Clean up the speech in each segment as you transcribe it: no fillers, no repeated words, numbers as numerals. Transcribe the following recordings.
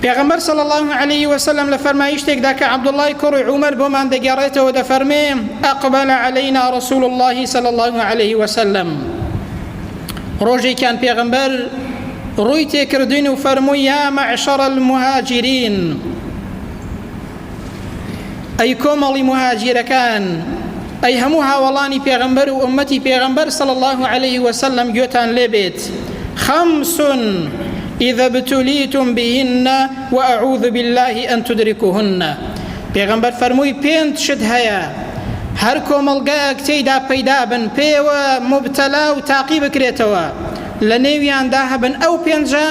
پێغەمبەر صلی الله علیه وسلم لە فەرمایشتێکدا کە عەبدوڵڵای کوڕی عومەر بۆمان دەگێڕێتەوە دەفەرمێ ئەقبەل عەلەینا رسول الله صلی الله علیه وسلم ڕۆژێکیان پێغەمبەر ڕووی تێکردین و فەرمووی یا مەعشەڕ المهاجرین ئەی کۆمەڵی مهاجرەکان ئەی هەموو هاوڵانی پێغەمبەر و ئومەتی پێغەمبەر صلی الله علیه وسلم گوێتان لێبێت خەمس إذا ابتليتم بهن وأعوذ بالله أن تدركوهن پێغەمبەر فەرمووی پێنج شت هەیە هەر کۆمەڵگەیەک تێیدا پەیدا بن پێوە مبتەلا و تاقی بکرێتەوە لە نێویاندا هەبن ئەو پێنجە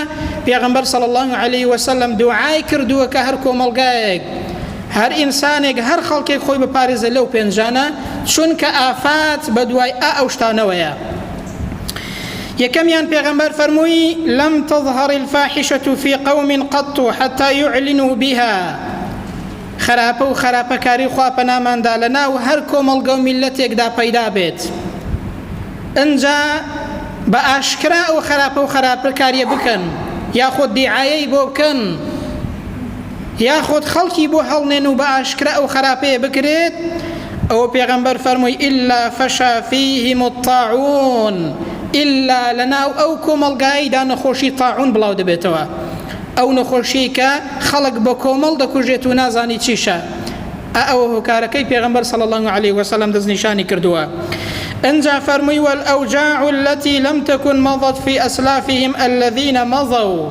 پێغەمبەر صلی الله علیه وسلم دوعای کردووە کە هەر کۆمەڵگەیەک هەر ئینسانێک هەر خەڵکێک خۆی بپارێزە لەو پێنجانە چونکە ئافات بە دوای ئەو شتانەوەیە. یەکەمیان پێغەمبەر فەرمووی لەم تظهر الفاحشة في قوم قط حتى يعلنوا بها خراپە و خراپەکاری خوا پەناماندا لەناو هەر کۆمەڵگە و میلەتێکدا پەیدا بێت ئەنجا بە ئاشکرا و خراپە و خراپەکاریە بکەن یاخود دیعایەی بۆ بکەن یاخود خەڵکی بۆ هەڵنێن و بە ئاشکرا و خراپەیە بکرێت ئەوە پێغەمبەر فەرمووی إلا فشا فيهم الطاعون إلا لەناو ئەو کۆمەڵگاییدا نەخۆشی تاعون بڵاو دەبێتەوە ئەو نەخۆشی کە خەڵک بە کۆمەڵ دەکوژێت و نازانی چیشە ئەوە هۆکارەکەی پێغەمبەر صلی الله عليه وسلم دەستنیشانی کردووە. ئەنجا فەرمووی والأوجاع التي لم تكن مضت في أسلافهم الذين مضوا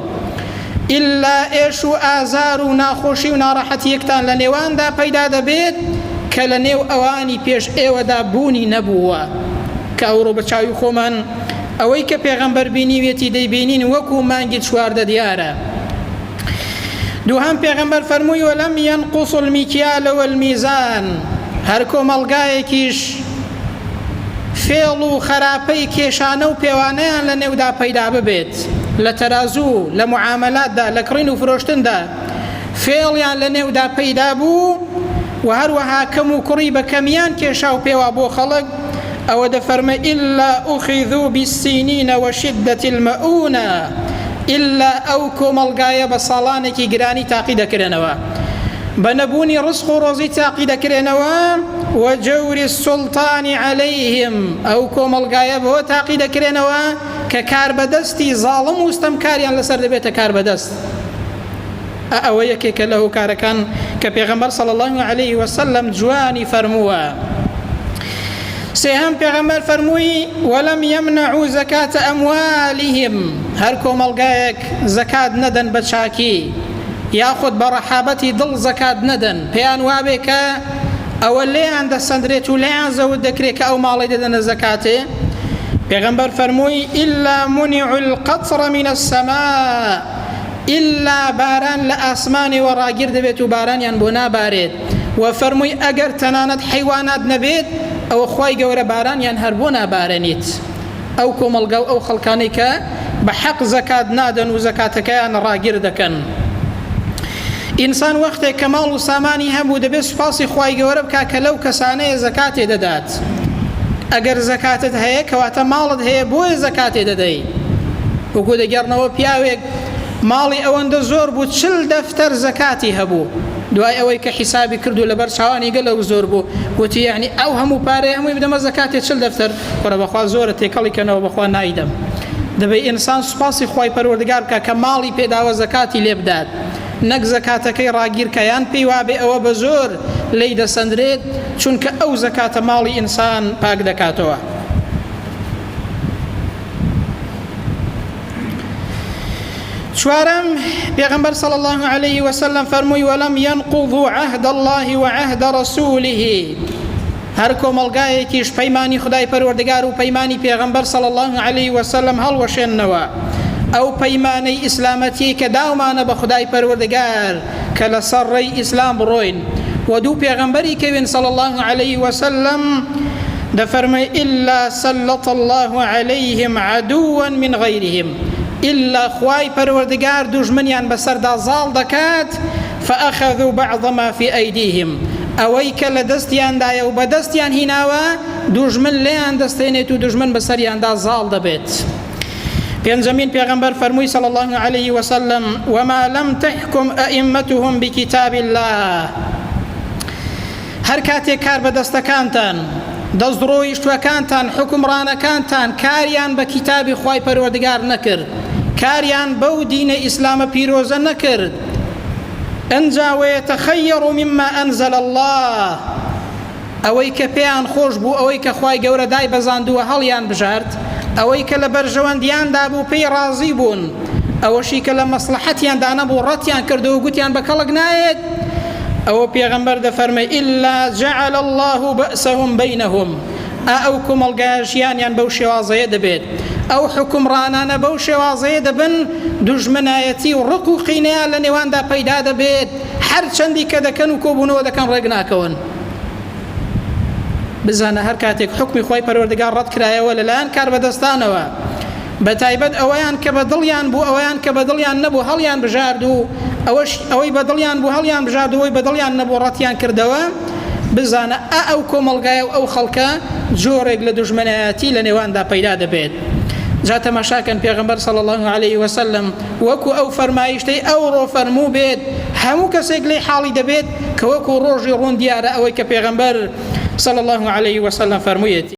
إلا ئێش و ئازار و ناخۆشی و ناڕەحەتیەکتان لە نێواندا پەیدا دەبێت کە لە نێو ئەوانی پێش ئێوەدا بوونی نەبووە کە ئەوڕۆ بە چاوی خۆمان ئەوەی کە پێغەمبەر بینیوێتی دەیبینین وەکو مانگی چواردە دیارە. دووهەم پێغەمبەر فەرمووی وەلەم ينقص المكيال والميزان هەر کۆمەڵگایەکیش فێڵ و خراپەی کێشانە و پێوانەیان لە نێودا پەیدا ببێت لە تەرازوو لە معاملاتدا لە کڕین و فرۆشتندا فێڵیان لە نێودا پەیدا بوو و هەروەها کەم و کوڕی بە کەمیان کێشا و پێوا بۆ خەڵک ئەوە دەفەرمە إلا أخذوا بالسنين وشدة المؤونة إلا ئەو کۆمەڵگایە بە ساڵانێکی گرانی تاقی دەکرێنەوە بە نەبوونی ڕزق و ڕۆزی تاقی دەکرێنەوە وجور السلطان عليهم ئەو کۆمەڵگایە بەوە تاقی دەکرێنەوە کە کار بەدەستی زاڵم و ستەمکاریان لەسەر دەبێتە کار بەدەست. ئەوە یەکێکە لە هۆکارەکان کە پێغەمبەر صلی الله عليه وسلم جوانی فەرمووە. سێهەم پێغەمبەر فەرمووی وەلەم يمنعوا زەکاتە ئەموالهم هەر کۆمەڵگایەک زەکات نەدەن بە چاکی یاخود بە ڕەحابەتی دڵ زەکات نەدەن پێیان وابێ کە ئەوە لێیان دەسەندرێت و لێیان زەوت دەکرێت کە ئەو ماڵی دەدەنە زەکاتێ پێغەمبەر فەرمووی إلا منعوا القطر من السماء إلا باران لە ئاسمانێوە ڕاگیر دەبێت و بارانیان بۆ نابارێت و فەرمووی ئەگەر تەنانەت حەیوانات نەبێت ئەوە خوای گەورە بارانیان هەر بۆ نابارێنیت. ئەو کۆمەڵگە و ئەو خەڵکانەی کە بە حەق زەکات نادەن و زەکاتەکەیان ڕاگیر دەکەن. ئینسان وەختێک کە ماڵ و سامانی هەبوو دەبێت سوپاسی خوای گەورە بکا کە لەو کەسانەیە زەکاتێ دەدات. ئەگەر زەکاتت هەیە کەواتە ماڵت هەیە بۆیە زەکاتێ دەدەی. وەکو دەگەڕنەوە پیاوێک ماڵی ئەوەندە زۆر بوو 40 دەفتەر زەکاتی هەبوو دوای ئەوەی کە حیسابی کردو لەبەر چاوانی گەلە زۆر بوو گوتی یعنی ئەو هەموو پارەی هەمووی بدەمە زەکاتێ 40 دەفتەر وەرە بەخوا زۆرە تێکەڵی کەنەوە بەخوا نایدەم. دەبێت ئینسان سوپاسی خوای پەروەردگار بکە کە ماڵی پێداوە زەکاتی لێ بدات نەک زەکاتەکەی ڕاگیرکەیان پێی وابێ ئەوە بە زۆر لی دەسەندرێت چونکە ئەو زەکاتە ماڵی ئینسان پاک دەکاتەوە. چوارم پێغەمبەر صلی الله عليه وسلم فەرمووی وەلەم ينقضوا عهد الله وعهد رسوله هەر کۆمەڵگایەکیش پەیمانی خدای پەروەردگار و پەیمانی پێغەمبەر صلی الله عليه وسلم هەڵوەشێننەوە ئەو پەیمانەی ئیسلامەتی کە داومانە بە خدای پەروەردگار کە لەسەر ڕێی ئیسلام بڕۆین و دوو پێغەمبەری کەوین صلی الله عليه وسلم دەفەرمێ إلا سلط الله عليهم عدوا من غيرهم إلا خواي پروردگار دژمنیان بەسەردا زاڵ دەکات فأخذوا بعض ما في أيديهم ئەوەی کە لە دەستیاندایە و بە دەستیان هیناوە دوژمن لێیان دەستێنێت و دوژمن بەسەریاندا زاڵ دەبێت. پێنجەمین پێغەمبەر فەرمووی صلی الله عليه وسلم وما لم تحكم أئمتهم بكتاب الله هەر کاتێک کار بە دەستەکانتان دەستڕۆیشتوەکانتان حکمڕانەکانتان کاریان بە کتابی خوای پەروەردگار نەکرد کاریان بەو دینە ئیسلامە پیرۆزە نەکرد ئەنجا ويتخير مما أنزل الله ئەوەی کە پێیان خۆش بوو ئەوەی کە خوای گەورە دای بەزاندووە هەڵیان بژارد ئەوەی کە لە بەرژەوەندیاندا بوو پێی ڕازی بوون ئەوەشی کە لە مەسلحەتیاندا نەبوو ڕەتیان کردەوە گوتیان بە کەڵک نایێت ئەوە پێغەمبەر دەفەرمێ إلا جعل الله بأسهم بينهم ئەو کۆمەڵگایەژیانیان بەو شێوازەیە دەبێت ئەو حکمڕانانە بەو شێوازەیە دەبن دوژمنایەتی و ڕق و قینەیان لە نێواندا پەیدا دەبێت هەر چەندی کە دەکەن و کۆبوونەوە دەکەن ڕێک ناکەون بزانە هەر کاتێک حکمی خۆی پەروەردگار ڕەت کرایەوە لەلایەن کار بەدەستانەوە بە تایبەت ئەوەیان کە بەدڵیان بوو ئەوەیان کە بەدڵیان نەبوو هەڵیان بژارد و ئەوەی بەدڵیان بوو هەڵیان بژارد و ئەوەی بەدڵیان نەبوو ڕەتیان کردەوە بزانە ئەو کۆمەڵگایە و ئەو خەڵکە جۆرێک لە دوژمنایەتی لە نێواندا پەیدا دەبێت جا تەماشاکەن پێغەمبەر صلی الله عليه وسلم وەکو ئەو فەرمایشتەی ئەوڕۆ فەرموو بێت هەموو کەسێک لێی حاڵی دەبێت کە وەکو ڕۆژی ڕوون دیارە ئەوەی کە پێغەمبەر صلی الله عليه وسلم فەرموویەتی